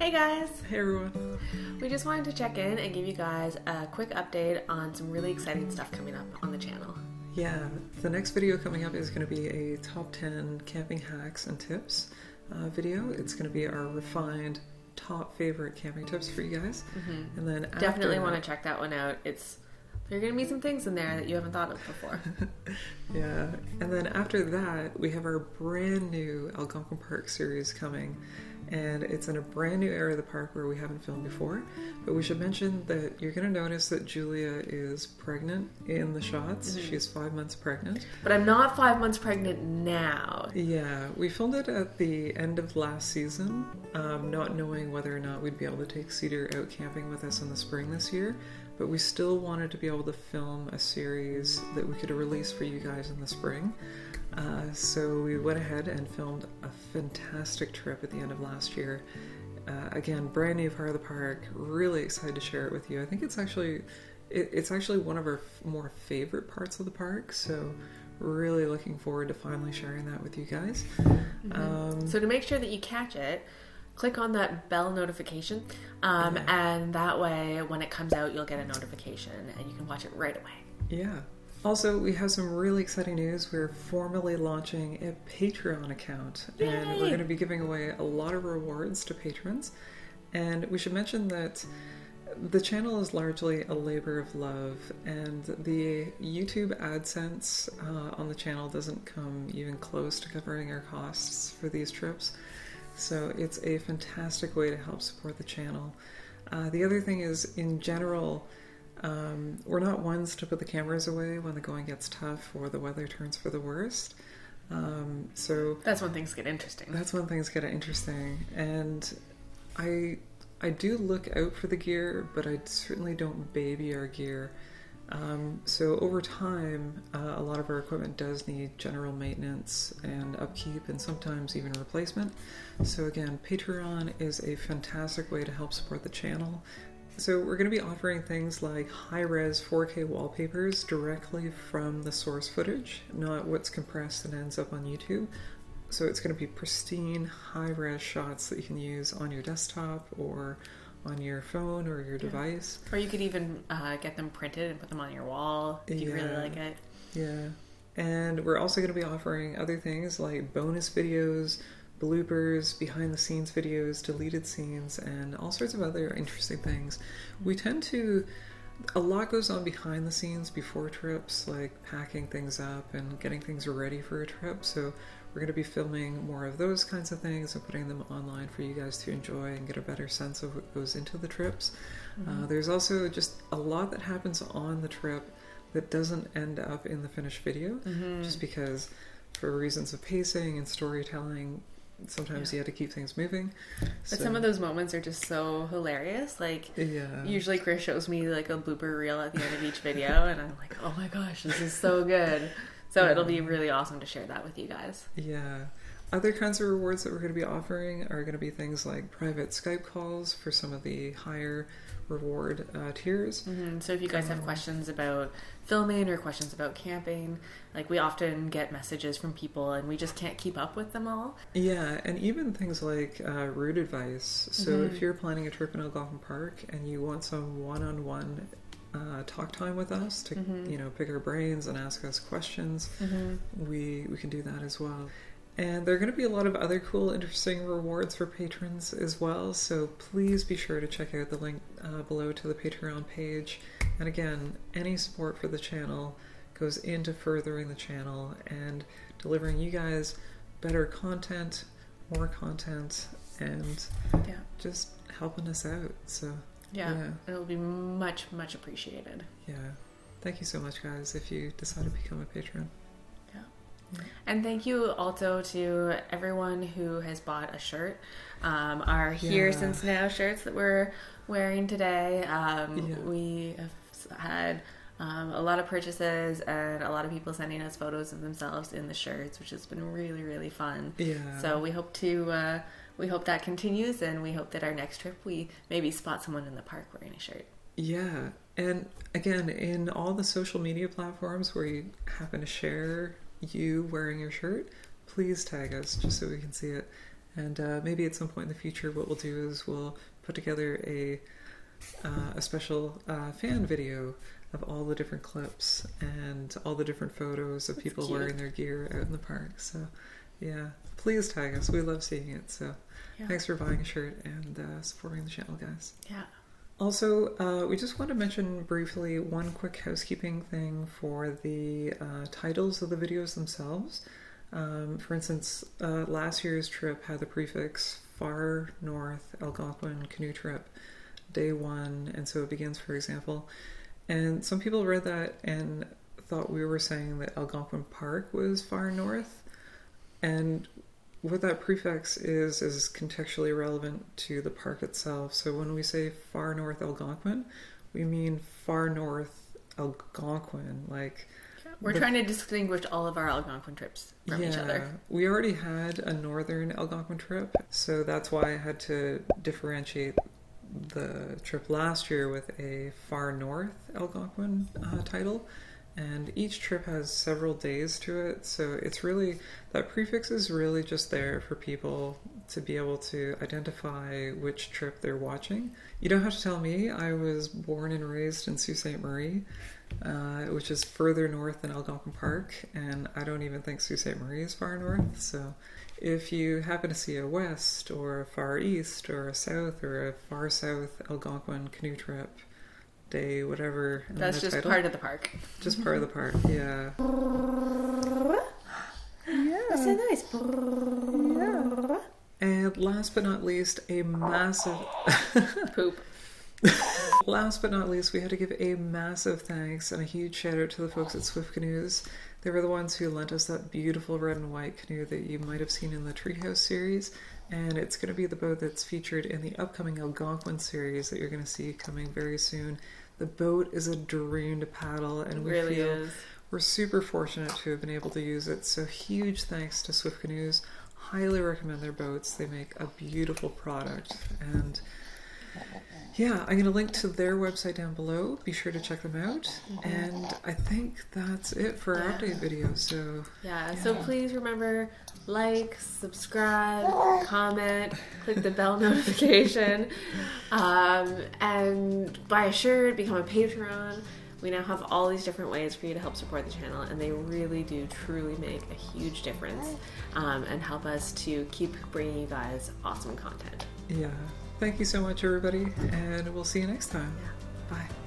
Hey guys! Hey everyone! We just wanted to check in and give you guys a quick update on some really exciting stuff coming up on the channel. Yeah, the next video coming up is going to be a top 10 camping hacks and tips video. It's going to be our refined top favorite camping tips for you guys. Mm-hmm. And then definitely want to check that one out. There are going to be some things in there that you haven't thought of before. Yeah, and then after that, we have our brand new Algonquin Park series coming. And it's in a brand new area of the park where we haven't filmed before. But we should mention that you're going to notice that Julia is pregnant in the shots. Mm-hmm. She's 5 months pregnant. But I'm not 5 months pregnant now. Yeah, we filmed it at the end of last season, not knowing whether or not we'd be able to take Cedar out camping with us in the spring this year. But we still wanted to be able to film a series that we could release for you guys in the spring. So we went ahead and filmed a fantastic trip at the end of last year. Again, brand new part of the park. Really excited to share it with you. I think it's actually one of our more favorite parts of the park. So really looking forward to finally sharing that with you guys. Mm-hmm. So to make sure that you catch it, click on that bell notification, and that way when it comes out you'll get a notification and you can watch it right away. Yeah. Also, we have some really exciting news. We're formally launching a Patreon account. Yay! And we're going to be giving away a lot of rewards to patrons. And we should mention that the channel is largely a labor of love, and the YouTube AdSense on the channel doesn't come even close to covering our costs for these trips. So it's a fantastic way to help support the channel. The other thing is, in general, we're not ones to put the cameras away when the going gets tough or the weather turns for the worst. So that's when things get interesting. That's when things get interesting. And I do look out for the gear, but I certainly don't baby our gear. So over time, a lot of our equipment does need general maintenance and upkeep and sometimes even replacement. So again, Patreon is a fantastic way to help support the channel. So we're going to be offering things like high-res 4K wallpapers directly from the source footage, not what's compressed and ends up on YouTube. So it's going to be pristine, high-res shots that you can use on your desktop or on your phone or your device. Or you could even get them printed and put them on your wall if you really like it. Yeah. And we're also going to be offering other things like bonus videos, bloopers, behind-the-scenes videos, deleted scenes, and all sorts of other interesting things. A lot goes on behind the scenes before trips, like packing things up and getting things ready for a trip. So we're going to be filming more of those kinds of things and putting them online for you guys to enjoy and get a better sense of what goes into the trips. Mm-hmm. There's also just a lot that happens on the trip that doesn't end up in the finished video, just because for reasons of pacing and storytelling, sometimes you had to keep things moving. But some of those moments are just so hilarious. Usually Chris shows me like a blooper reel at the end of each video and I'm like, oh my gosh, this is so good. So it'll be really awesome to share that with you guys. Yeah. Other kinds of rewards that we're going to be offering are going to be things like private Skype calls for some of the higher reward tiers. Mm-hmm. So if you guys have questions about filming or questions about camping, like we often get messages from people and we just can't keep up with them all. Yeah, and even things like route advice. So if you're planning a trip in Algonquin Park and you want some one-on-one talk time with us to pick our brains and ask us questions, we can do that as well. And there are going to be a lot of other cool, interesting rewards for patrons as well, so please be sure to check out the link below to the Patreon page. And again, any support for the channel goes into furthering the channel and delivering you guys better content, more content, and just helping us out. So yeah, it'll be much, much appreciated. Yeah. Thank you so much, guys, if you decide to become a patron. And thank you also to everyone who has bought a shirt. Our Here Since Now shirts that we're wearing today. We have had a lot of purchases and a lot of people sending us photos of themselves in the shirts, which has been really, really fun. Yeah. So we hope that continues, and we hope that our next trip we maybe spot someone in the park wearing a shirt. Yeah. And again, in all the social media platforms where you happen to share you wearing your shirt, please tag us just so we can see it. And maybe at some point in the future, what we'll do is we'll put together a special fan video of all the different clips and all the different photos of people wearing their gear out in the park. So yeah, please tag us. We love seeing it. So thanks for buying a shirt and supporting the channel, guys. Yeah. Also, we just want to mention briefly one quick housekeeping thing for the titles of the videos themselves. For instance, last year's trip had the prefix Far North Algonquin Canoe Trip, Day 1, and so it begins, for example. And some people read that and thought we were saying that Algonquin Park was far north. And what that prefix is contextually relevant to the park itself. So when we say Far North Algonquin, we mean Far North Algonquin. Like, we're trying to distinguish all of our Algonquin trips from each other. We already had a northern Algonquin trip, so that's why I had to differentiate the trip last year with a Far North Algonquin title. And each trip has several days to it, so it's really, that prefix is really just there for people to be able to identify which trip they're watching. You don't have to tell me. I was born and raised in Sault Ste. Marie, which is further north than Algonquin Park, and I don't even think Sault Ste. Marie is far north. So if you happen to see a west or a far east or a south or a far south Algonquin canoe trip, Day, whatever. That's just title, part of the park. Just part of the park, yeah. That's so nice. Yeah. And last but not least, a massive... Poop. Last but not least, we had to give a massive thanks and a huge shout out to the folks at Swift Canoes. They were the ones who lent us that beautiful red and white canoe that you might have seen in the Treehouse series. And it's going to be the boat that's featured in the upcoming Algonquin series that you're going to see coming very soon. The boat is a dream to paddle, and we really feel is. We're super fortunate to have been able to use it. So huge thanks to Swift Canoes. Highly recommend their boats. They make a beautiful product. And yeah, I'm going to link to their website down below. Be sure to check them out. And I think that's it for our update video. So so please remember, like, subscribe, comment, click the bell notification, and buy a shirt, become a Patreon. We now have all these different ways for you to help support the channel, and they really do truly make a huge difference and help us to keep bringing you guys awesome content. Yeah. Thank you so much, everybody, and we'll see you next time. Yeah. Bye.